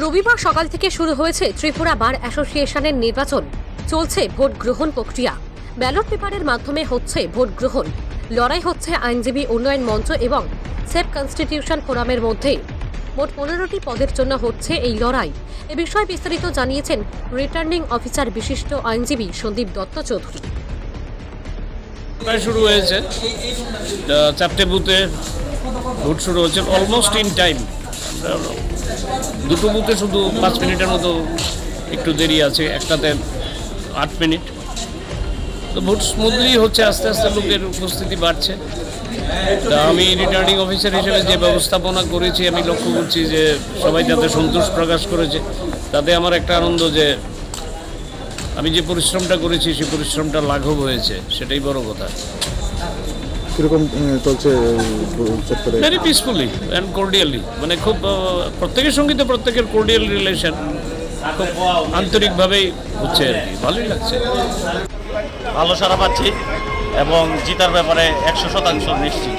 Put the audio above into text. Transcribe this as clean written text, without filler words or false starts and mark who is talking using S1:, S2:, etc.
S1: রবিবার সকাল থেকে শুরু হয়েছে ত্রিপুরা বার অ্যাসোসিয়েশনের নির্বাচন। চলছে ভোট গ্রহণ প্রক্রিয়া। ব্যালট পেপারের মাধ্যমে হচ্ছে ভোট গ্রহণ। লড়াই হচ্ছে আইনজীবী উন্নয়ন মঞ্চ এবং সেফ কনস্টিটিউশন ফোরামের মধ্যে। মোট 15টি পদের জন্য হচ্ছে এই লড়াই। এ বিষয়ে বিস্তারিত জানিয়েছেন রিটার্নিং অফিসার বিশিষ্ট আইনজীবী সন্দীপ দত্ত চৌধুরী।
S2: প্রায় শুরু হয়েছে, 4টে বুথে ভোট শুরু হচ্ছে অলমোস্ট ইন টাইম। দুটো বুথে শুধু 5 মিনিটের মতো একটু দেরি আছে, একটাতে 8 মিনিট। তো ভোট স্মুথলি হচ্ছে, আস্তে আস্তে লোকের উপস্থিতি বাড়ছে। তা আমি রিটার্নিং অফিসার হিসেবে যে ব্যবস্থাপনা করেছি, আমি লক্ষ্য করছি যে সবাই যাতে সন্তোষ প্রকাশ করেছে, তাতে আমার একটা আনন্দ যে আমি যে পরিশ্রমটা করেছি সেই পরিশ্রমটা লাঘব হয়েছে, সেটাই বড় কথা।
S3: কিরকম চলছে?
S2: ভেরি পিসফুলি অ্যান্ড কর্ডিয়ালি, মানে খুব প্রত্যেকের সঙ্গে তো প্রত্যেকের কর্ডিয়াল রিলেশন, খুব আন্তরিকভাবেই হচ্ছে আর কি, ভালোই লাগছে।
S4: ভালো সাড়া পাচ্ছি এবং জিতার ব্যাপারে 100% নিশ্চিত।